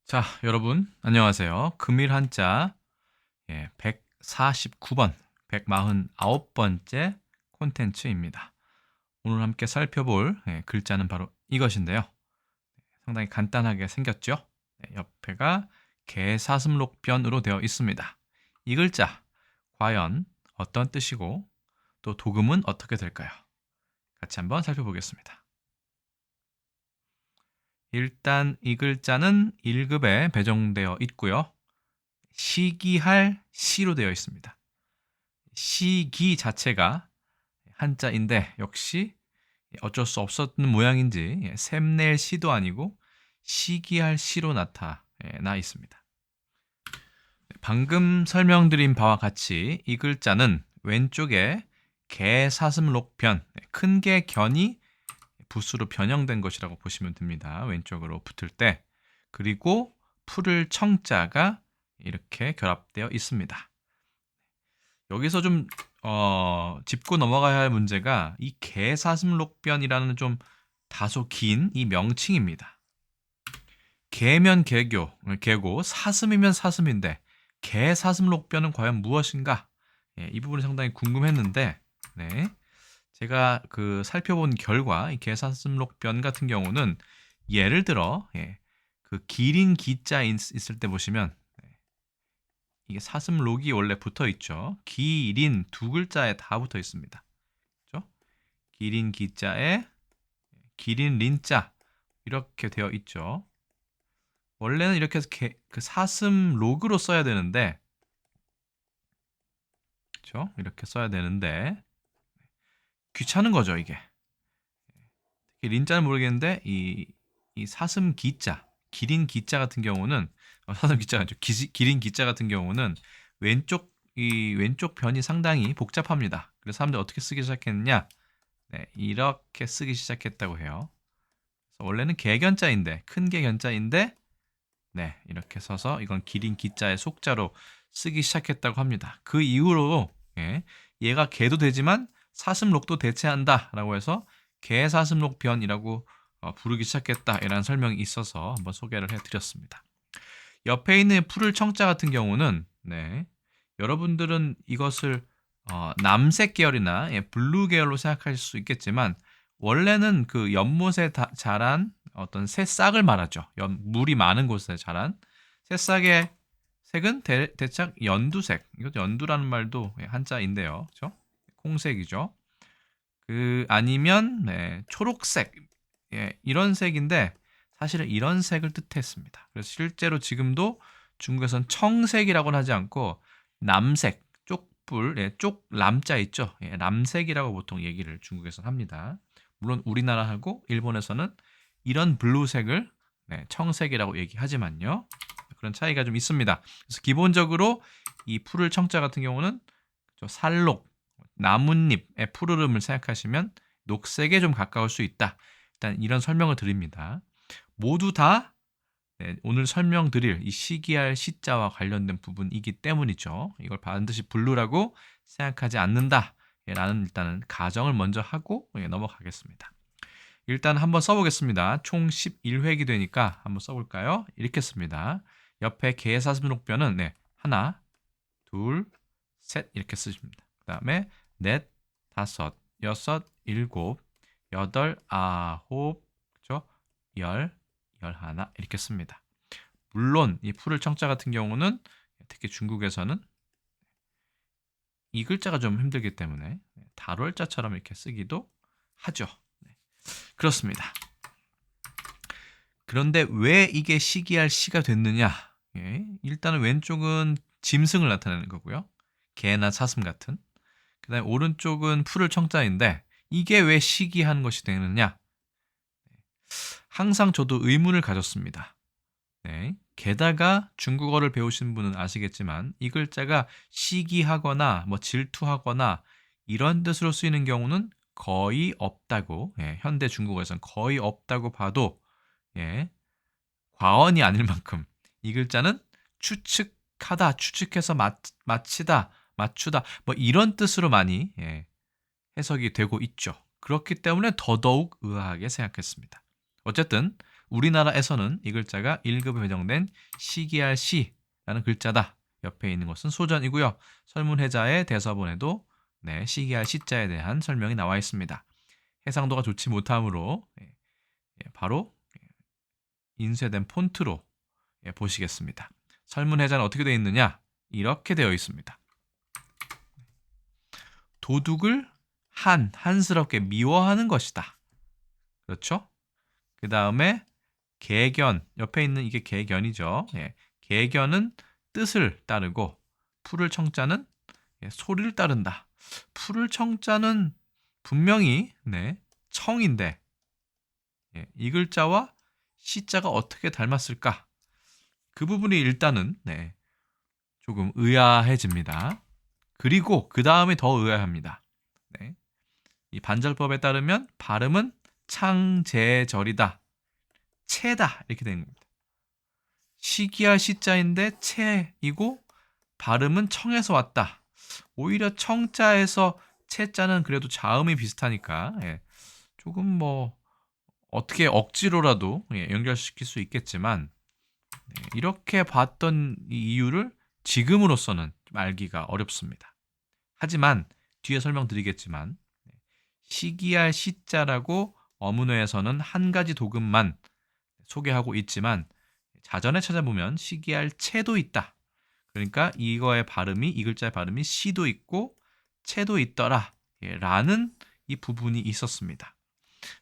자, 여러분 안녕하세요. 금일 한자 149번, 149번째 콘텐츠입니다. 오늘 함께 살펴볼 글자는 바로 이것인데요. 상당히 간단하게 생겼죠? 옆에가 개사슴록변으로 되어 있습니다. 이 글자 과연 어떤 뜻이고 또 도금은 어떻게 될까요? 같이 한번 살펴보겠습니다. 일단 이 글자는 1급에 배정되어 있고요. 시기할 시로 되어 있습니다. 시기 자체가 한자인데 역시 어쩔 수 없었는 모양인지 샘낼 시도 아니고 시기할 시로 나타나 있습니다. 방금 설명드린 바와 같이 이 글자는 왼쪽에 개사슴록변, 큰 개 견이 붓으로 변형된 것이라고 보시면 됩니다. 왼쪽으로 붙을 때. 그리고 풀을 청자가 이렇게 결합되어 있습니다. 여기서 좀 짚고 넘어가야 할 문제가 이 개사슴록변이라는 좀 다소 긴 이 명칭입니다. 개면 개고, 사슴이면 사슴인데 개사슴록변은 과연 무엇인가? 이 부분이 상당히 궁금했는데, 네. 제가 살펴본 결과 이 개사슴록변 같은 경우는 예를 들어 그 기린 기자 있을 때 보시면 이게 사슴록이 원래 붙어 있죠. 기린 두 글자에 다 붙어 있습니다. 그렇죠? 기린 기자에 기린 린자 이렇게 되어 있죠. 원래는 이렇게 해서 그 사슴록으로 써야 되는데, 그렇죠? 이렇게 써야 되는데 귀찮은 거죠 이게. 특히 린자는 모르겠는데 이 사슴 기자, 기린 기자 같은 경우는 사슴 기자가 아니죠. 기린 기자 같은 경우는 왼쪽 변이 상당히 복잡합니다. 그래서 사람들이 어떻게 쓰기 시작했느냐? 네, 이렇게 쓰기 시작했다고 해요. 그래서 원래는 개견자인데 큰 개견자인데 네, 이렇게 써서 이건 기린 기자의 속자로 쓰기 시작했다고 합니다. 그 이후로 얘가 개도 되지만 사슴록도 대체한다라고 해서 개사슴록변이라고 부르기 시작했다라는 설명이 있어서 한번 소개를 해드렸습니다. 옆에 있는 풀을 청자 같은 경우는 여러분들은 이것을 남색 계열이나 블루 계열로 생각하실 수 있겠지만 원래는 그 연못에 자란 어떤 새싹을 말하죠. 물이 많은 곳에 자란 새싹의 색은 대략 연두색. 이것도 연두라는 말도 한자인데요. 그렇죠? 콩색이죠. 아니면 초록색. 이런 색인데 사실은 이런 색을 뜻했습니다. 그래서 실제로 지금도 중국에서는 청색이라고는 하지 않고 남색, 쪽불, 쪽람자 있죠. 남색이라고 보통 얘기를 중국에서는 합니다. 물론 우리나라하고 일본에서는 이런 블루색을 청색이라고 얘기하지만요. 그런 차이가 좀 있습니다. 그래서 기본적으로 이 풀을 청자 같은 경우는 살록, 나뭇잎의 푸르름을 생각하시면 녹색에 좀 가까울 수 있다. 일단 이런 설명을 드립니다. 모두 다 오늘 설명드릴 이 시기할 시자와 관련된 부분이기 때문이죠. 이걸 반드시 블루라고 생각하지 않는다. 라는 일단은 가정을 먼저 하고 넘어가겠습니다. 일단 한번 써보겠습니다. 총 11획이 되니까 한번 써볼까요? 이렇게 씁니다. 옆에 개사슴록변은 하나, 둘, 셋 이렇게 쓰십니다. 그 다음에 넷, 다섯, 여섯, 일곱, 여덟, 아홉, 그죠? 열, 열하나 이렇게 씁니다. 물론 이 풀을 청자 같은 경우는 특히 중국에서는 이 글자가 좀 힘들기 때문에 달월자처럼 이렇게 쓰기도 하죠. 그렇습니다. 그런데 왜 이게 시기할 시가 됐느냐? 일단은 왼쪽은 짐승을 나타내는 거고요. 개나 사슴 같은. 그다음에 오른쪽은 풀을 청자인데 이게 왜 시기한 것이 되느냐? 항상 저도 의문을 가졌습니다. 게다가 중국어를 배우신 분은 아시겠지만 이 글자가 시기하거나 뭐 질투하거나 이런 뜻으로 쓰이는 경우는 거의 없다고 현대 중국어에서는 거의 없다고 봐도 과언이 아닐 만큼 이 글자는 추측하다, 추측해서 맞히다, 맞추다 뭐 이런 뜻으로 많이 해석이 되고 있죠. 그렇기 때문에 더더욱 의아하게 생각했습니다. 어쨌든 우리나라에서는 이 글자가 1급에 배정된 시기할 시라는 글자다. 옆에 있는 것은 소전이고요. 설문해자의 대서본에도 네, 시기할 시자에 대한 설명이 나와 있습니다. 해상도가 좋지 못하므로 바로 인쇄된 폰트로 보시겠습니다. 설문해자는 어떻게 되어 있느냐? 이렇게 되어 있습니다. 도둑을 한스럽게 미워하는 것이다. 그렇죠? 그 다음에 개견, 옆에 있는 이게 개견이죠. 개견은 뜻을 따르고 풀을 청자는 소리를 따른다. 풀을 청자는 분명히 청인데 이 글자와 시자가 어떻게 닮았을까? 그 부분이 일단은 조금 의아해집니다. 그리고 그 다음에 더 의아합니다. 이 반절법에 따르면 발음은 창제절이다. 채다 이렇게 되는 겁니다. 시기할 시자인데 채이고 발음은 청에서 왔다. 오히려 청자에서 채자는 그래도 자음이 비슷하니까 조금 뭐 어떻게 억지로라도 연결시킬 수 있겠지만 이렇게 봤던 이 이유를 지금으로서는 좀 알기가 어렵습니다. 하지만 뒤에 설명드리겠지만 시기할 시자라고 어문회에서는 한 가지 도금만 소개하고 있지만 자전에 찾아보면 시기할 채도 있다. 그러니까 이거의 발음이 이 글자의 발음이 시도 있고 채도 있더라 라는 이 부분이 있었습니다.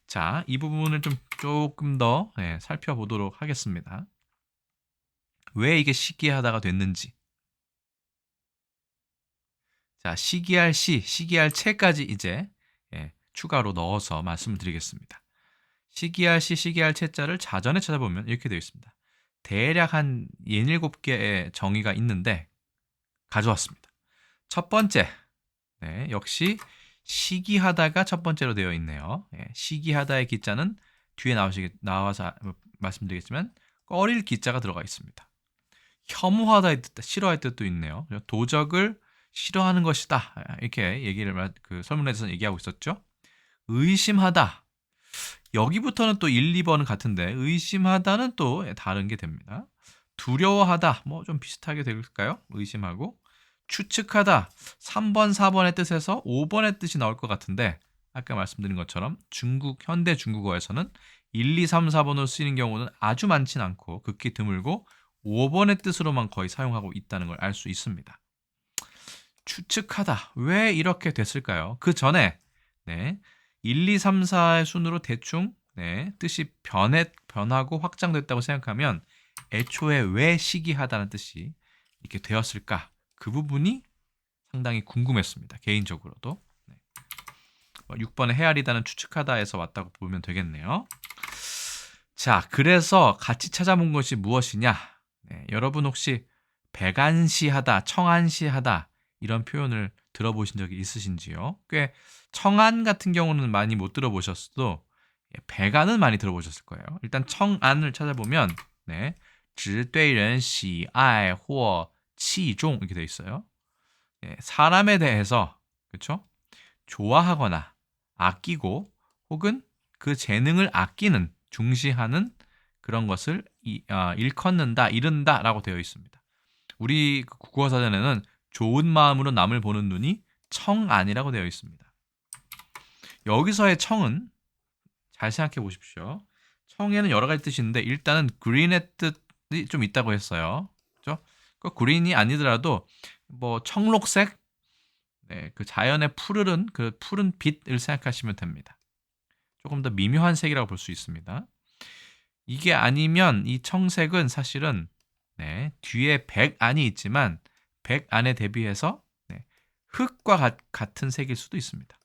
자, 이 부분을 좀 조금 더 살펴보도록 하겠습니다. 왜 이게 시기하다가 됐는지. 자, 시기할 시, 시기할 채까지 이제 추가로 넣어서 말씀을 드리겠습니다. 시기할 시, 시기할 채자를 자전에 찾아보면 이렇게 되어 있습니다. 대략 한 67개의 정의가 있는데 가져왔습니다. 첫 번째, 역시 시기하다가 첫 번째로 되어 있네요. 시기하다의 기자는 뒤에 나와서 말씀드리겠지만 꺼릴 기자가 들어가 있습니다. 혐오하다의 뜻, 싫어할 뜻도 있네요. 도적을 싫어하는 것이다. 이렇게 얘기를 설문에서 얘기하고 있었죠. 의심하다. 여기부터는 또 1, 2번은 같은데 의심하다는 또 다른 게 됩니다. 두려워하다. 뭐 좀 비슷하게 될까요? 의심하고. 추측하다. 3번, 4번의 뜻에서 5번의 뜻이 나올 것 같은데 아까 말씀드린 것처럼 현대 중국어에서는 1, 2, 3, 4번으로 쓰이는 경우는 아주 많진 않고 극히 드물고 5번의 뜻으로만 거의 사용하고 있다는 걸 알 수 있습니다. 추측하다. 왜 이렇게 됐을까요? 그 전에 1, 2, 3, 4의 순으로 대충 뜻이 변하고 확장됐다고 생각하면 애초에 왜 시기하다는 뜻이 이렇게 되었을까? 그 부분이 상당히 궁금했습니다. 개인적으로도. 6번의 헤아리다는 추측하다에서 왔다고 보면 되겠네요. 자, 그래서 같이 찾아본 것이 무엇이냐? 여러분 혹시 백안시하다, 청안시하다 이런 표현을 들어보신 적이 있으신지요? 꽤 청안 같은 경우는 많이 못 들어보셨어도 백안은 많이 들어보셨을 거예요. 일단 청안을 찾아보면 只对人喜爱或器重 이렇게 되어 있어요. 사람에 대해서 그렇죠? 좋아하거나 아끼고 혹은 그 재능을 아끼는 중시하는 그런 것을 일컫는다, 이른다라고 되어 있습니다. 우리 국어사전에는 좋은 마음으로 남을 보는 눈이 청안이라고 되어 있습니다. 여기서의 청은 잘 생각해 보십시오. 청에는 여러 가지 뜻이 있는데 일단은 green의 뜻이 좀 있다고 했어요. 그렇죠? 그 green이 아니더라도 뭐 청록색, 그 자연의 푸르른 그 푸른 빛을 생각하시면 됩니다. 조금 더 미묘한 색이라고 볼 수 있습니다. 이게 아니면 이 청색은 사실은 뒤에 백안이 있지만 백안에 대비해서 흙과 같은 색일 수도 있습니다.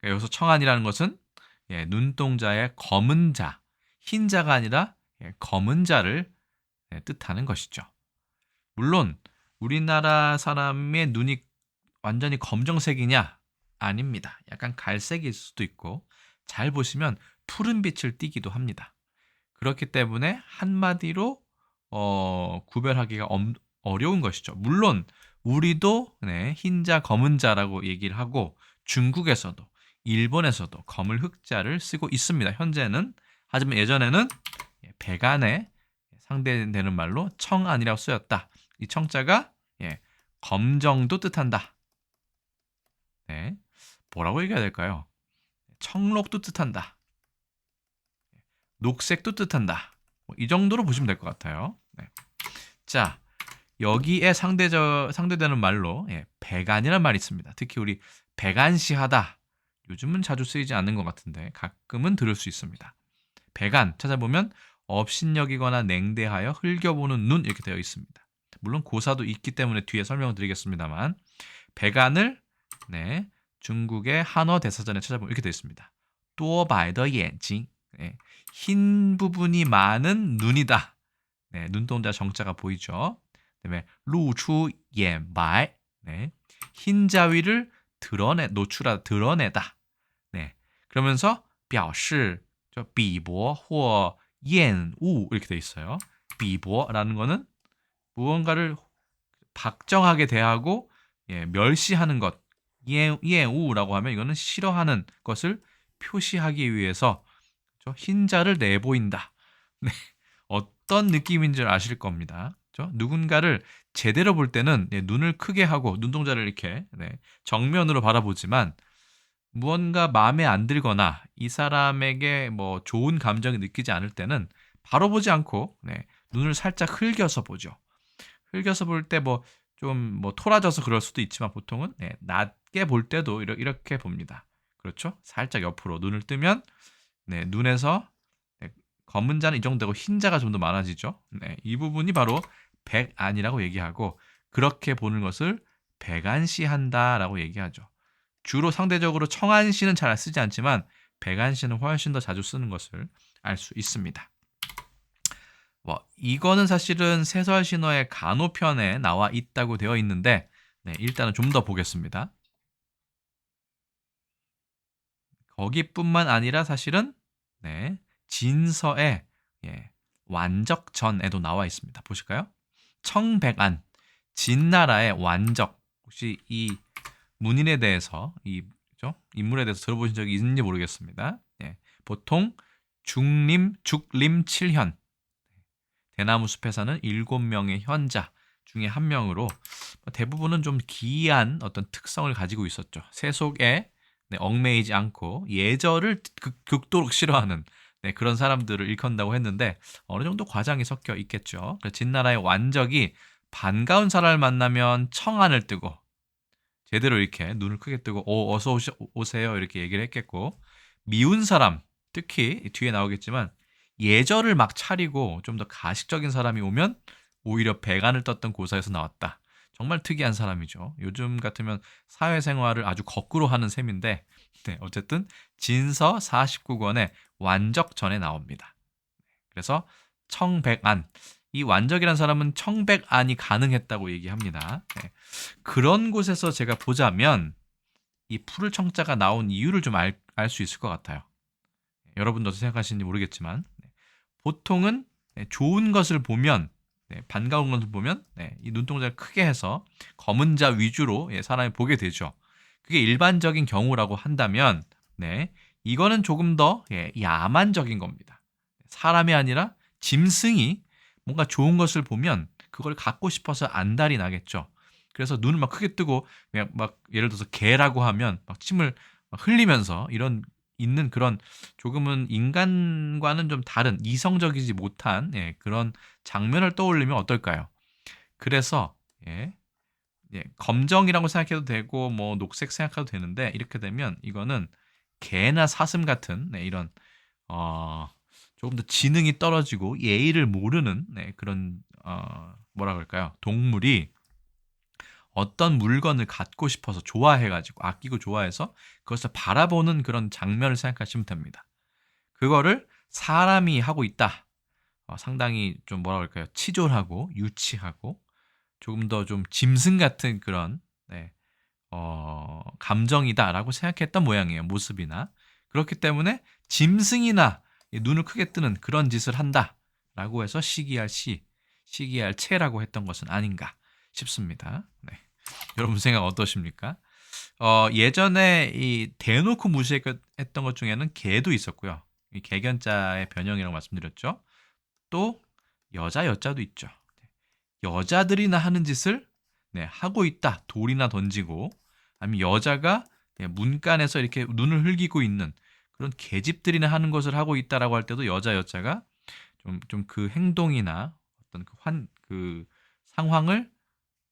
여기서 청안이라는 것은 눈동자의 검은 자, 흰자가 아니라 검은 자를 뜻하는 것이죠. 물론 우리나라 사람의 눈이 완전히 검정색이냐? 아닙니다. 약간 갈색일 수도 있고 잘 보시면 푸른 빛을 띠기도 합니다. 그렇기 때문에 한마디로 구별하기가 어려운 것이죠. 물론 우리도 흰자, 검은자라고 얘기를 하고 중국에서도 일본에서도 검을 흑자를 쓰고 있습니다. 현재는 하지만 예전에는 백안에 상대되는 말로 청안이라고 쓰였다. 이 청자가 검정도 뜻한다. 네. 뭐라고 얘기해야 될까요? 청록도 뜻한다. 녹색도 뜻한다. 이 정도로 보시면 될 것 같아요. 네. 자, 여기에 상대되는 말로 백안이라는 말이 있습니다. 특히 우리 백안시하다. 요즘은 자주 쓰이지 않는 것 같은데 가끔은 들을 수 있습니다. 백안 찾아보면 업신여기거나 냉대하여 흘겨보는 눈 이렇게 되어 있습니다. 물론 고사도 있기 때문에 뒤에 설명을 드리겠습니다만 백안을 중국의 한어 대사전에 찾아보면 이렇게 되어 있습니다. 多白的眼睛 흰 부분이 많은 눈이다. 눈동자 정자가 보이죠. 그다음에 露出眼白 흰 자위를 드러내다. 그러면서 表示 비보或 厌恶 이렇게 돼 있어요. 비보라는 거는 무언가를 박정하게 대하고 멸시하는 것.厌恶라고 하면 이거는 싫어하는 것을 표시하기 위해서 흰자를 내보인다. 어떤 느낌인 줄 아실 겁니다. 누군가를 제대로 볼 때는 눈을 크게 하고 눈동자를 이렇게 정면으로 바라보지만 무언가 마음에 안 들거나 이 사람에게 뭐 좋은 감정이 느끼지 않을 때는 바로 보지 않고 눈을 살짝 흘겨서 보죠. 흘겨서 볼 때 뭐 좀 토라져서 그럴 수도 있지만 보통은 낮게 볼 때도 이렇게 봅니다. 그렇죠? 살짝 옆으로 눈을 뜨면 눈에서 검은 자는 이 정도 되고 흰 자가 좀 더 많아지죠. 이 부분이 바로 백안이라고 얘기하고 그렇게 보는 것을 백안시한다라고 얘기하죠. 주로 상대적으로 청안시는 잘 쓰지 않지만 백안시는 훨씬 더 자주 쓰는 것을 알 수 있습니다. 이거는 사실은 세설신어의 간호편에 나와 있다고 되어 있는데 일단은 좀 더 보겠습니다. 거기뿐만 아니라 사실은 진서의 완적전에도 나와 있습니다. 보실까요? 청백안, 진나라의 완적. 혹시 이 문인에 대해서 인물에 대해서 들어보신 적이 있는지 모르겠습니다. 보통 죽림 7현 대나무 숲에 사는 7명의 현자 중에 한 명으로 대부분은 좀 기이한 어떤 특성을 가지고 있었죠. 세속에 얽매이지 않고 예절을 극도로 싫어하는 그런 사람들을 일컫는다고 했는데 어느 정도 과장이 섞여 있겠죠. 진나라의 완적이 반가운 사람을 만나면 청안을 뜨고 제대로 이렇게 눈을 크게 뜨고 어서 오세요 이렇게 얘기를 했겠고 미운 사람 특히 뒤에 나오겠지만 예절을 막 차리고 좀 더 가식적인 사람이 오면 오히려 백안을 떴던 고사에서 나왔다. 정말 특이한 사람이죠. 요즘 같으면 사회생활을 아주 거꾸로 하는 셈인데 어쨌든 진서 49권의 완적전에 나옵니다. 그래서 청백안 이 완적이라는 사람은 청백안이 가능했다고 얘기합니다. 그런 곳에서 제가 보자면 이 풀을 청자가 나온 이유를 좀 알 수 있을 것 같아요. 여러분도 어떻게 생각하시는지 모르겠지만 보통은 좋은 것을 보면 반가운 것을 보면 이 눈동자를 크게 해서 검은 자 위주로 사람이 보게 되죠. 그게 일반적인 경우라고 한다면 이거는 조금 더 야만적인 겁니다. 사람이 아니라 짐승이 뭔가 좋은 것을 보면 그걸 갖고 싶어서 안달이 나겠죠. 그래서 눈을 막 크게 뜨고 막 예를 들어서 개라고 하면 막 침을 막 흘리면서 있는 그런 조금은 인간과는 좀 다른 이성적이지 못한 그런 장면을 떠올리면 어떨까요? 그래서 검정이라고 생각해도 되고 뭐 녹색 생각해도 되는데 이렇게 되면 이거는 개나 사슴 같은 이런 조금 더 지능이 떨어지고 예의를 모르는 그런 뭐라 그럴까요? 동물이 어떤 물건을 갖고 싶어서 좋아해가지고 아끼고 좋아해서 그것을 바라보는 그런 장면을 생각하시면 됩니다. 그거를 사람이 하고 있다. 상당히 좀 뭐라 그럴까요? 치졸하고 유치하고 조금 더 좀 짐승 같은 그런 감정이다라고 생각했던 모양이에요. 모습이나. 그렇기 때문에 짐승이나 눈을 크게 뜨는 그런 짓을 한다라고 해서 시기할 체라고 했던 것은 아닌가 싶습니다. 여러분 생각 어떠십니까? 예전에 이 대놓고 무시했던 것 중에는 개도 있었고요. 이 개견자의 변형이라고 말씀드렸죠. 또 여자 여자도 있죠. 여자들이나 하는 짓을 하고 있다. 돌이나 던지고 아니면 여자가 문간에서 이렇게 눈을 흘기고 있는 그런 계집들이나 하는 것을 하고 있다라고 할 때도 여자 여자가 좀 그 행동이나 어떤 그 상황을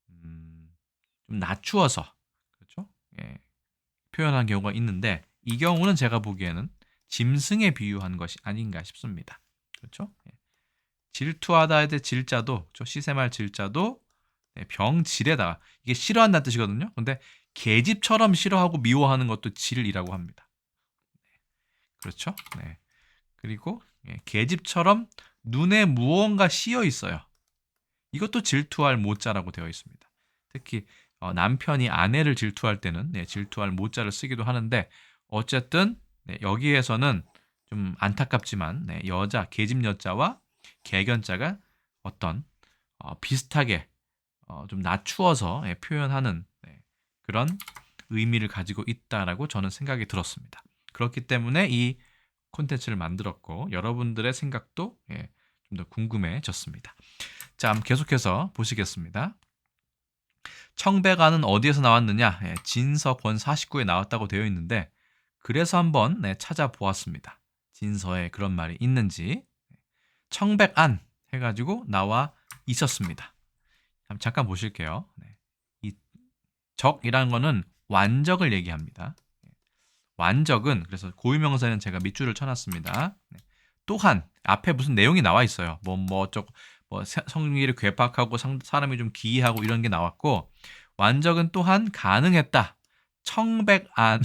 좀 낮추어서 그렇죠? 표현한 경우가 있는데 이 경우는 제가 보기에는 짐승에 비유한 것이 아닌가 싶습니다. 그렇죠? 질투하다에 대해 질자도 시세말 질자도 병질에다가 이게 싫어한다는 뜻이거든요. 근데 계집처럼 싫어하고 미워하는 것도 질이라고 합니다. 그렇죠? 네. 그리고 계집처럼 눈에 무언가 씌어 있어요. 이것도 질투할 모자라고 되어 있습니다. 특히 남편이 아내를 질투할 때는 질투할 모자를 쓰기도 하는데 어쨌든 여기에서는 좀 안타깝지만 여자 계집 여자와 개견자가 어떤 비슷하게 좀 낮추어서 표현하는 그런 의미를 가지고 있다라고 저는 생각이 들었습니다. 그렇기 때문에 이 콘텐츠를 만들었고 여러분들의 생각도 좀 더 궁금해졌습니다. 자, 계속해서 보시겠습니다. 청백안은 어디에서 나왔느냐? 진서 권 49에 나왔다고 되어 있는데 그래서 한번 찾아보았습니다. 진서에 그런 말이 있는지. 청백안 해가지고 나와 있었습니다. 잠깐 보실게요. 이 적이라는 거는 완적을 얘기합니다. 완적은 그래서 고유명사는 제가 밑줄을 쳐놨습니다. 또한 앞에 무슨 내용이 나와 있어요. 성리를 괴팍하고 사람이 좀 기이하고 이런 게 나왔고 완적은 또한 가능했다. 청백안을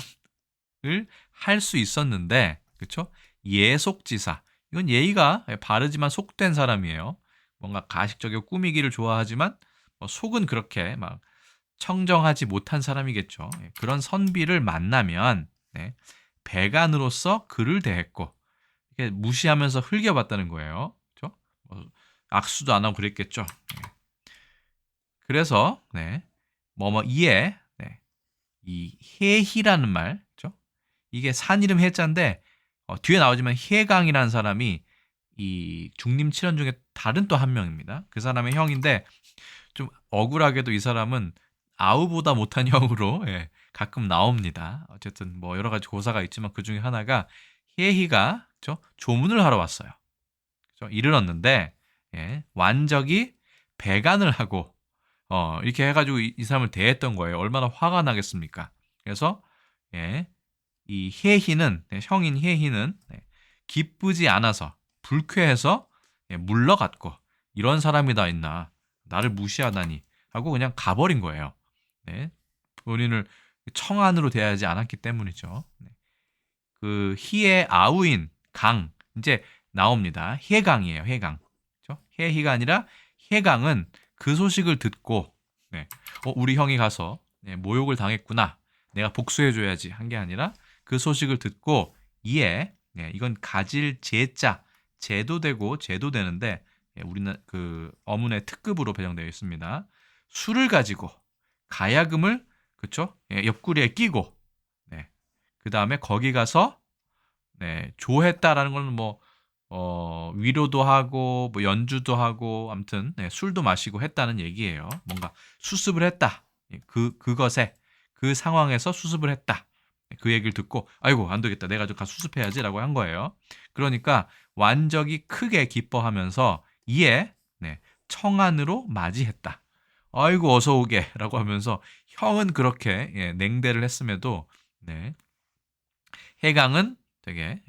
할 수 있었는데 그렇죠? 예속지사 이건 예의가 바르지만 속된 사람이에요. 뭔가 가식적이고 꾸미기를 좋아하지만 속은 그렇게 막 청정하지 못한 사람이겠죠. 그런 선비를 만나면 배간으로서 그를 대했고 이렇게 무시하면서 흘겨봤다는 거예요. 그렇죠? 악수도 안 하고 그랬겠죠. 그래서 이에 이 해희라는 말, 그렇죠? 이게 산 이름 해자인데 뒤에 나오지만 해강이라는 사람이 이 중림 7원 중에 다른 또 한 명입니다. 그 사람의 형인데 좀 억울하게도 이 사람은 아우보다 못한 형으로 가끔 나옵니다. 어쨌든 여러 가지 고사가 있지만 그 중에 하나가 해희가 조문을 하러 왔어요. 그렇죠? 이르렀는데 완적이 배간을 하고 이렇게 해가지고 이 사람을 대했던 거예요. 얼마나 화가 나겠습니까? 그래서 이 해희는 형인 해희는 기쁘지 않아서 불쾌해서 물러갔고 이런 사람이 다 있나 나를 무시하다니 하고 그냥 가버린 거예요. 본인을 청안으로 대하지 않았기 때문이죠. 그 희의 아우인 강 이제 나옵니다. 해강이에요. 해강. 그렇죠? 해희가 아니라 해강은 그 소식을 듣고 우리 형이 가서 모욕을 당했구나. 내가 복수해줘야지 한 게 아니라 그 소식을 듣고 이에 이건 가질 제자 제도되고 제도되는데 우리는 그 어문의 특급으로 배정되어 있습니다. 술을 가지고 가야금을 그렇죠? 옆구리에 끼고 그 다음에 거기 가서 조했다라는 건 위로도 하고 연주도 하고 아무튼 술도 마시고 했다는 얘기예요. 뭔가 수습을 했다. 그것에 그 상황에서 수습을 했다. 그 얘기를 듣고 아이고 안 되겠다. 내가 좀 가서 수습해야지라고 한 거예요. 그러니까 완적이 크게 기뻐하면서 이에 청안으로 맞이했다. 아이고 어서 오게라고 하면서 형은 그렇게 냉대를 했음에도 해강은 되게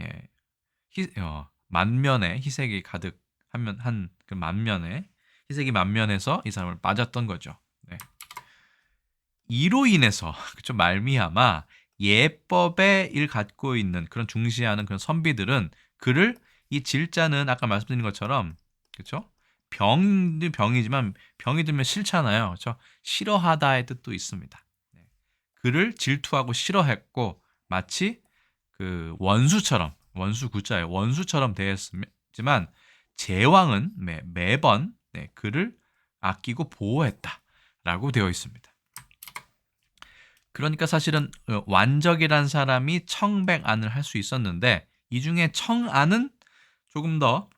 만면에 희색이 가득 한 그 만면에 희색이 만면해서 이 사람을 맞았던 거죠. 이로 인해서 좀 말미암아 예법의 일 갖고 있는 그런 중시하는 그런 선비들은 그를 이 질자는 아까 말씀드린 것처럼 그렇죠? 병이지만 병이 들면 싫잖아요. 그렇죠? 싫어하다의 뜻도 있습니다. 그를 질투하고 싫어했고 마치 그 원수처럼 원수 구자에 원수처럼 대했지만 제왕은 매번 그를 아끼고 보호했다라고 되어 있습니다. 그러니까 사실은 완적이란 사람이 청백안을 할 수 있었는데 이 중에 청안은 조금 더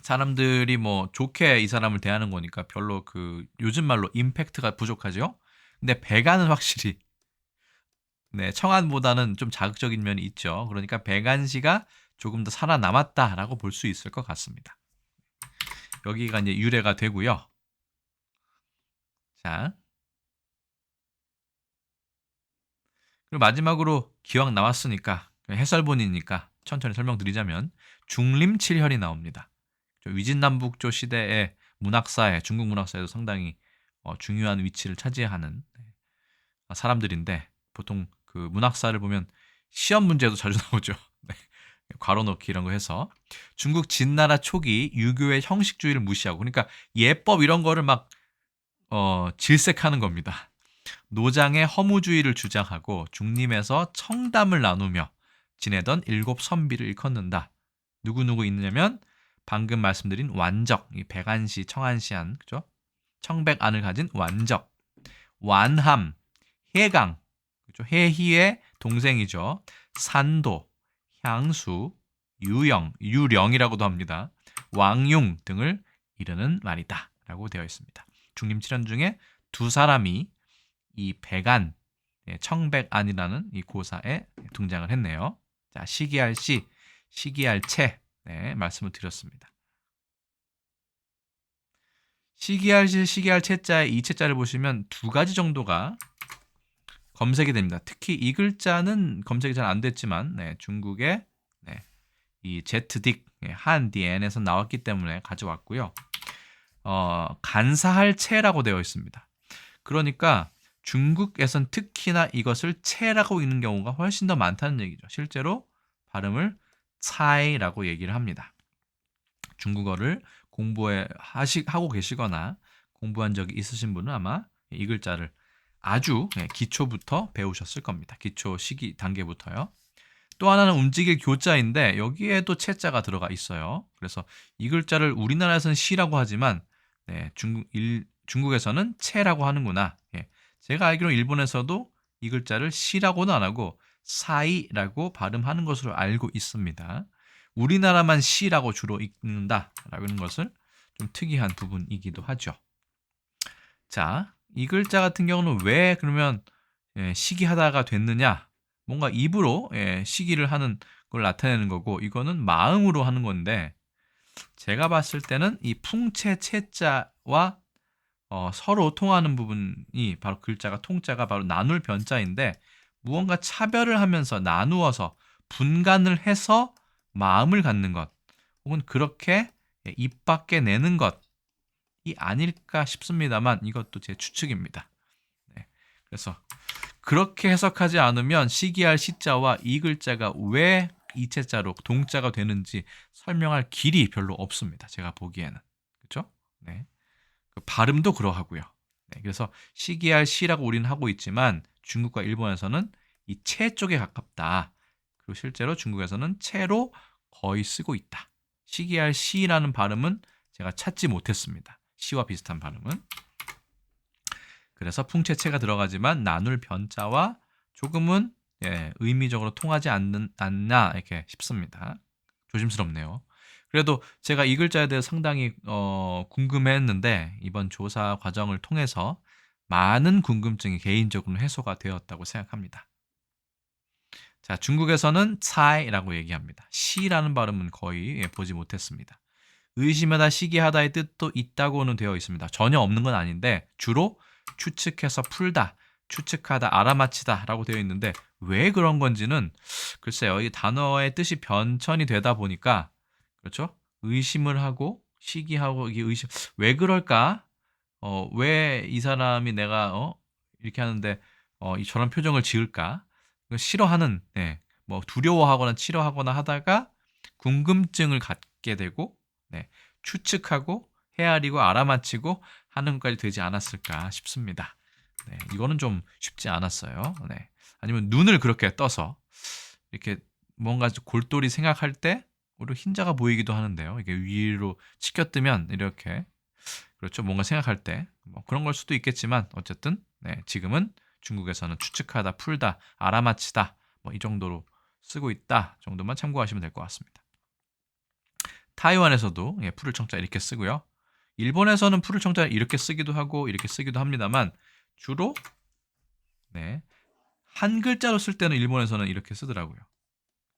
사람들이 뭐 좋게 이 사람을 대하는 거니까 별로 그 요즘 말로 임팩트가 부족하죠. 근데 백안은 확실히 네, 청안보다는 좀 자극적인 면이 있죠. 그러니까 백안시가 조금 더 살아남았다라고 볼 수 있을 것 같습니다. 여기가 이제 유래가 되고요. 자, 그리고 마지막으로 기왕 나왔으니까 해설본이니까 천천히 설명드리자면 중림칠혈이 나옵니다. 위진남북조 시대의 문학사에 중국 문학사에도 상당히 중요한 위치를 차지하는 사람들인데 보통 그 문학사를 보면 시험 문제도 자주 나오죠. 네. 괄호 넣기 이런 거 해서 중국 진나라 초기 유교의 형식주의를 무시하고 그러니까 예법 이런 거를 막 질색하는 겁니다. 노장의 허무주의를 주장하고 중림에서 청담을 나누며 지내던 일곱 선비를 일컫는다. 누구누구 있느냐면 방금 말씀드린 완적, 이 백안시, 청안시안, 그죠? 청백안을 가진 완적, 완함, 해강, 그죠? 해희의 동생이죠. 산도, 향수, 유영, 유령이라고도 합니다. 왕용 등을 이르는 말이다. 라고 되어 있습니다. 중림칠연 중에 두 사람이 이 백안, 청백안이라는 이 고사에 등장을 했네요. 자, 시기할 시, 시기할 채, 네, 말씀을 드렸습니다. 시기할 시, 시기할 채자의 이 채자를 보시면 두 가지 정도가 검색이 됩니다. 특히 이 글자는 검색이 잘 안 됐지만 네, 중국의 네, 이 제트딕 한디엔에서 나왔기 때문에 가져왔고요. 간사할 채라고 되어 있습니다. 그러니까 중국에선 특히나 이것을 채라고 읽는 경우가 훨씬 더 많다는 얘기죠. 실제로 발음을 차이라고 얘기를 합니다. 중국어를 하고 계시거나 공부한 적이 있으신 분은 아마 이 글자를 아주 기초부터 배우셨을 겁니다. 기초 시기 단계부터요. 또 하나는 움직일 교자인데 여기에도 채자가 들어가 있어요. 그래서 이 글자를 우리나라에서는 시라고 하지만 네, 중국에서는 채라고 하는구나. 예. 제가 알기로 일본에서도 이 글자를 시라고는 안 하고 사이라고 발음하는 것으로 알고 있습니다. 우리나라만 시라고 주로 읽는다라는 것을 좀 특이한 부분이기도 하죠. 자, 이 글자 같은 경우는 왜 그러면 시기하다가 됐느냐? 뭔가 입으로 시기를 하는 걸 나타내는 거고 이거는 마음으로 하는 건데 제가 봤을 때는 이 풍채 채자와 서로 통하는 부분이 바로 글자가 통자가 바로 나눌 변자인데 무언가 차별을 하면서 나누어서 분간을 해서 마음을 갖는 것 혹은 그렇게 입 밖에 내는 것이 아닐까 싶습니다만 이것도 제 추측입니다. 네. 그래서 그렇게 해석하지 않으면 시기할 시자와 이 글자가 왜 이체자로 동자가 되는지 설명할 길이 별로 없습니다. 제가 보기에는. 그렇죠? 네. 그 발음도 그러하고요. 네. 그래서 시기할 시라고 우리는 하고 있지만 중국과 일본에서는 이 채 쪽에 가깝다. 그리고 실제로 중국에서는 채로 거의 쓰고 있다. 시기할 시라는 발음은 제가 찾지 못했습니다. 시와 비슷한 발음은. 그래서 풍채체가 들어가지만 나눌 변자와 조금은 의미적으로 통하지 않나 이렇게 싶습니다. 조심스럽네요. 그래도 제가 이 글자에 대해 상당히 궁금해했는데 이번 조사 과정을 통해서 많은 궁금증이 개인적으로 해소가 되었다고 생각합니다. 자, 중국에서는 차이라고 얘기합니다. 시라는 발음은 거의 보지 못했습니다. 의심하다, 시기하다의 뜻도 있다고는 되어 있습니다. 전혀 없는 건 아닌데 주로 추측해서 풀다, 추측하다, 알아맞히다 라고 되어 있는데 왜 그런 건지는 글쎄요. 이 단어의 뜻이 변천이 되다 보니까 그렇죠? 의심을 하고 시기하고 이게 의심 왜 그럴까? 왜 이 사람이 내가 이렇게 하는데 저런 표정을 지을까? 싫어하는 뭐 두려워하거나 싫어하거나 하다가 궁금증을 갖게 되고 추측하고 헤아리고 알아맞히고 하는 것까지 되지 않았을까 싶습니다. 이거는 좀 쉽지 않았어요. 아니면 눈을 그렇게 떠서 이렇게 뭔가 골똘히 생각할 때 오히려 흰자가 보이기도 하는데요. 이게 위로 치켜뜨면 이렇게 그렇죠. 뭔가 생각할 때뭐 그런 걸 수도 있겠지만 어쨌든 지금은 중국에서는 추측하다, 풀다, 알아맞히다 뭐 이 정도로 쓰고 있다 정도만 참고하시면 될 것 같습니다. 타이완에서도 풀을 청자 이렇게 쓰고요. 일본에서는 풀을 청자를 이렇게 쓰기도 하고 이렇게 쓰기도 합니다만 주로 한 글자로 쓸 때는 일본에서는 이렇게 쓰더라고요.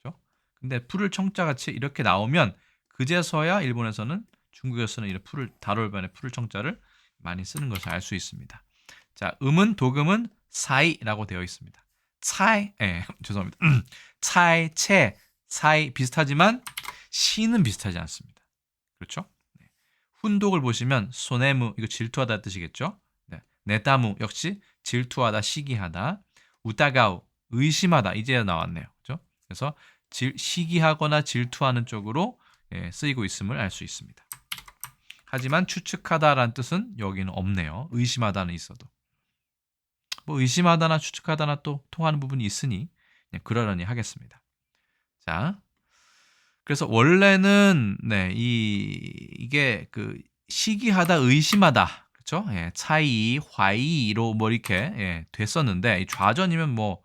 그렇죠? 근데 풀을 청자 같이 이렇게 나오면 그제서야 일본에서는 중국에서는 이렇게 풀을 단월반의 풀을 청자를 많이 쓰는 것을 알 수 있습니다. 자, 음은 독음은 사이라고 되어 있습니다. 차이, 죄송합니다. 차이, 채, 사이 비슷하지만 시는 비슷하지 않습니다. 그렇죠? 훈독을 보시면 소네무 이거 질투하다 뜻이겠죠? 네다무 역시 질투하다, 시기하다. 우다가우 의심하다 이제 나왔네요. 그렇죠? 그래서 시기하거나 질투하는 쪽으로 쓰이고 있음을 알 수 있습니다. 하지만 추측하다라는 뜻은 여기는 없네요. 의심하다는 있어도. 뭐 의심하다나 추측하다나 또 통하는 부분이 있으니 그러려니 하겠습니다. 자, 그래서 원래는 이게 그 시기하다, 의심하다, 그렇죠? 차이, 화이로 뭐 이렇게 됐었는데 좌전이면 뭐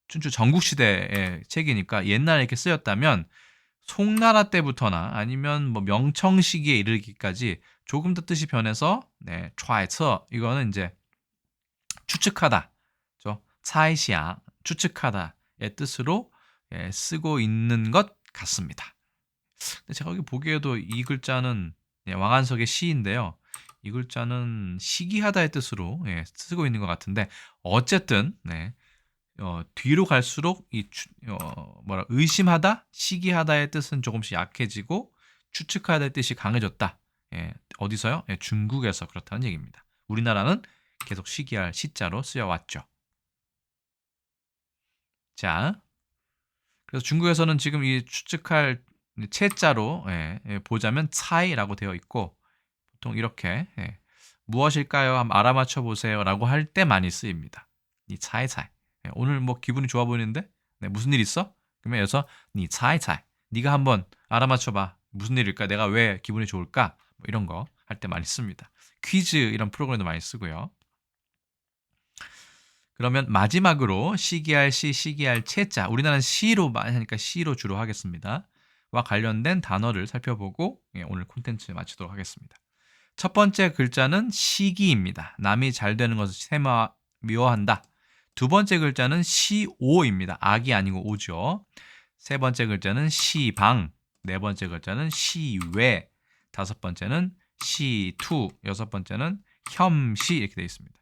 춘추 전국시대의 책이니까 옛날에 이렇게 쓰였다면 송나라 때부터나 아니면 뭐 명청 시기에 이르기까지 조금 더 뜻이 변해서 좌이처 이거는 이제 추측하다, 그렇죠? 차이시야 추측하다의 뜻으로 쓰고 있는 것 같습니다. 근데 제가 여기 보기에도 이 글자는 왕안석의 시인데요. 이 글자는 시기하다의 뜻으로 쓰고 있는 것 같은데 어쨌든 뒤로 갈수록 의심하다, 시기하다의 뜻은 조금씩 약해지고 추측하다의 뜻이 강해졌다. 어디서요? 중국에서 그렇다는 얘기입니다. 우리나라는 계속 시기할 시자로 쓰여왔죠. 자, 그래서 중국에서는 지금 이 추측할 채자로 보자면 차이라고 되어 있고 보통 이렇게 무엇일까요? 한번 알아맞혀 보세요라고 할 때 많이 쓰입니다. 니 차이차이. 오늘 뭐 기분이 좋아 보이는데 무슨 일 있어? 그러면 여기서 니 차이차이. 네가 한번 알아맞혀봐. 무슨 일일까? 내가 왜 기분이 좋을까? 뭐 이런 거 할 때 많이 씁니다. 퀴즈 이런 프로그램도 많이 쓰고요. 그러면 마지막으로 시기할 시, 시기할 채자. 우리나라는 시로 많이 하니까 시로 주로 하겠습니다. 와 관련된 단어를 살펴보고 오늘 콘텐츠 마치도록 하겠습니다. 첫 번째 글자는 시기입니다. 남이 잘 되는 것을 미워한다. 두 번째 글자는 시오입니다. 악이 아니고 오죠. 세 번째 글자는 시방. 네 번째 글자는 시외. 다섯 번째는 시투. 여섯 번째는 혐시 이렇게 되어 있습니다.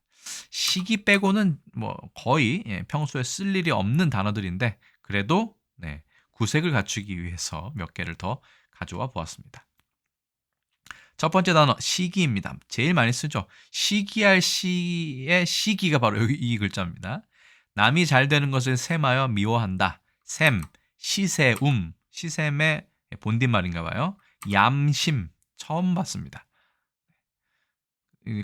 시기 빼고는 뭐 거의 평소에 쓸 일이 없는 단어들인데 그래도 구색을 갖추기 위해서 몇 개를 더 가져와 보았습니다. 첫 번째 단어 시기입니다. 제일 많이 쓰죠. 시기할 시의 시기가 바로 여기 이 글자입니다. 남이 잘 되는 것을 셈하여 미워한다. 셈, 시샘, 시샘의 본딘말인가 봐요. 얌심, 처음 봤습니다.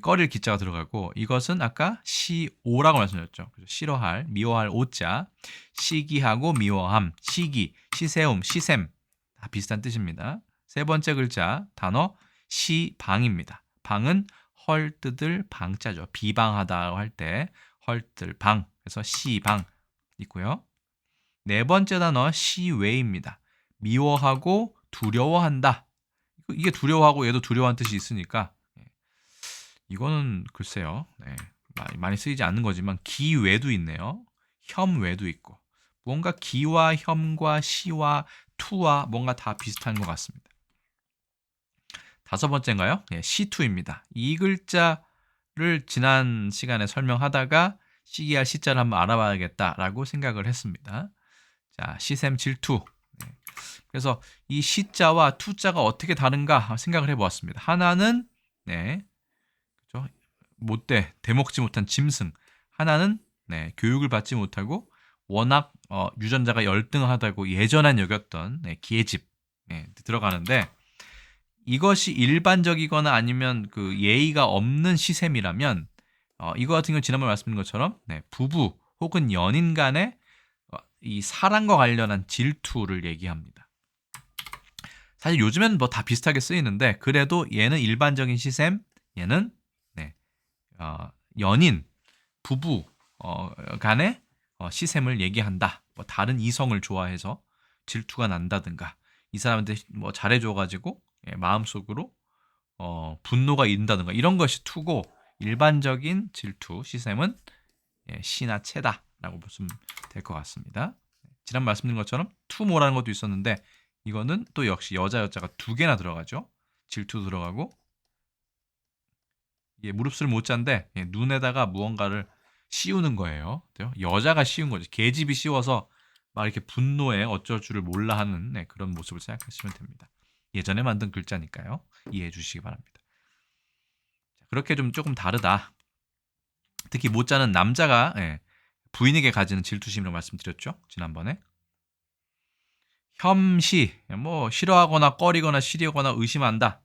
꺼릴 기자가 들어가고 이것은 아까 시오라고 말씀드렸죠. 싫어할, 미워할 오자, 시기하고 미워함, 시기, 시세움, 시샘 다 비슷한 뜻입니다. 세 번째 글자 단어 시방입니다. 방은 헐뜯을 방자죠. 비방하다고 할 때 헐뜯을 방, 그래서 시방 있고요. 네 번째 단어 시외입니다. 미워하고 두려워한다. 이게 두려워하고 얘도 두려워한 뜻이 있으니까 이거는 글쎄요. 많이 쓰이지 않는 거지만 기외도 있네요. 혐외도 있고 뭔가 기와 혐과 시와 투와 뭔가 다 비슷한 것 같습니다. 다섯 번째인가요? 시투입니다. 이 글자를 지난 시간에 설명하다가 시기할 시자를 한번 알아봐야겠다라고 생각을 했습니다. 자, 시샘 질투. 그래서 이 시자와 투자가 어떻게 다른가 생각을 해보았습니다. 하나는 그렇죠? 못돼 대먹지 못한 짐승. 하나는 교육을 받지 못하고 워낙 유전자가 열등하다고 예전엔 여겼던 기계집 들어가는데 이것이 일반적이거나 아니면 그 예의가 없는 시샘이라면 이거 같은 경우 지난번에 말씀드린 것처럼 부부 혹은 연인 간의 이 사랑과 관련한 질투를 얘기합니다. 사실 요즘에는 뭐 다 비슷하게 쓰이는데 그래도 얘는 일반적인 시샘, 얘는 연인, 부부 간의 시샘을 얘기한다. 뭐 다른 이성을 좋아해서 질투가 난다든가 이 사람한테 뭐 잘해줘가지고 마음속으로 분노가 있다든가 이런 것이 투고 일반적인 질투 시샘은 시나 채다라고 보시면 될 것 같습니다. 지난 말씀드린 것처럼 투모라는 것도 있었는데 이거는 또 역시 여자가 두 개나 들어가죠. 질투 들어가고 무릎을 못 잔데 눈에다가 무언가를 씌우는 거예요. 여자가 씌운 거죠. 계집이 씌워서 막 이렇게 분노에 어쩔 줄을 몰라 하는 그런 모습을 생각하시면 됩니다. 예전에 만든 글자니까요. 이해해 주시기 바랍니다. 그렇게 좀 조금 다르다. 특히 못 자는 남자가 부인에게 가지는 질투심이라고 말씀드렸죠. 지난번에. 혐시, 뭐 싫어하거나 꺼리거나 시리거나 의심한다.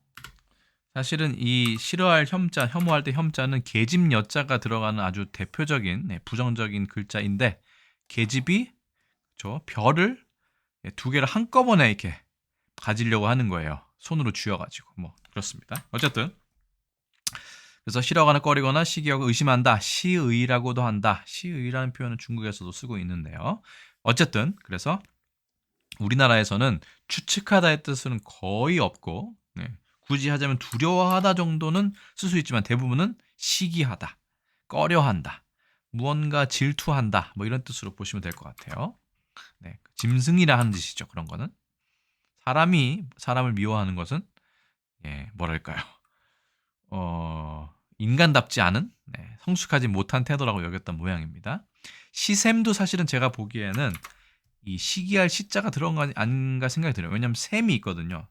사실은 이 싫어할 혐자, 혐오할 때 혐자는 계집 여자가 들어가는 아주 대표적인 부정적인 글자인데 계집이 별을 두 개를 한꺼번에 이렇게 가지려고 하는 거예요. 손으로 쥐어가지고 뭐 그렇습니다. 어쨌든 그래서 싫어하거나 꺼리거나 시기하고 의심한다. 시의라고도 한다. 시의라는 표현은 중국에서도 쓰고 있는데요. 어쨌든 그래서 우리나라에서는 추측하다의 뜻은 거의 없고 굳이 하자면 두려워하다 정도는 쓸 수 있지만 대부분은 시기하다, 꺼려한다, 무언가 질투한다 뭐 이런 뜻으로 보시면 될 것 같아요. 짐승이라 하는 짓이죠. 그런 거는 사람이 사람을 미워하는 것은 뭐랄까요? 인간답지 않은 성숙하지 못한 태도라고 여겼던 모양입니다. 시샘도 사실은 제가 보기에는 이 시기할 시자가 들어간 거 아닌가 생각이 들어요. 왜냐하면 샘이 있거든요.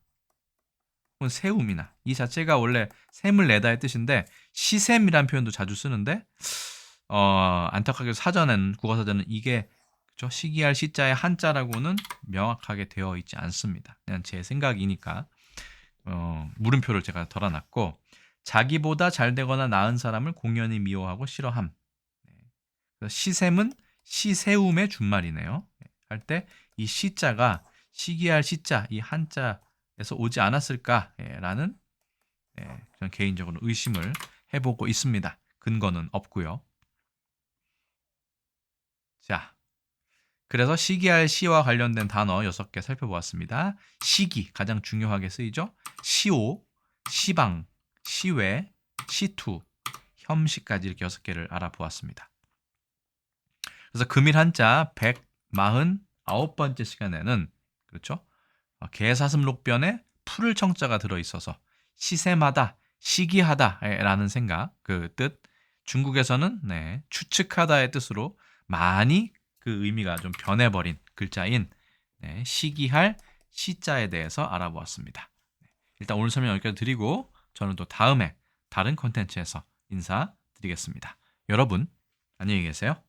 혹은 세움이나 이 자체가 원래 샘을 내다의 뜻인데 시샘이라는 표현도 자주 쓰는데 안타깝게 사전에는 국어사전은 이게 시기할 시자의 한자라고는 명확하게 되어 있지 않습니다. 그냥 제 생각이니까 물음표를 제가 덜어놨고 자기보다 잘되거나 나은 사람을 공연히 미워하고 싫어함. 그래서 시샘은 시세움의 준말이네요. 할 때 이 시자가 시기할 시자 이 한자에서 오지 않았을까라는 저는 개인적으로 의심을 해보고 있습니다. 근거는 없고요. 자, 그래서 시기할 시와 관련된 단어 6개 살펴보았습니다. 시기 가장 중요하게 쓰이죠. 시오, 시방, 시외, 시투, 혐시까지 이렇게 6개를 알아보았습니다. 그래서 금일 한자 149번째 시간에는 그렇죠. 개사슴록변에 풀을 청자가 들어있어서 시샘하다, 시기하다라는 생각, 그 뜻. 중국에서는 추측하다의 뜻으로 많이 그 의미가 좀 변해버린 글자인 시기할 시자에 대해서 알아보았습니다. 일단 오늘 설명 여기까지 드리고 저는 또 다음에 다른 콘텐츠에서 인사드리겠습니다. 여러분 안녕히 계세요.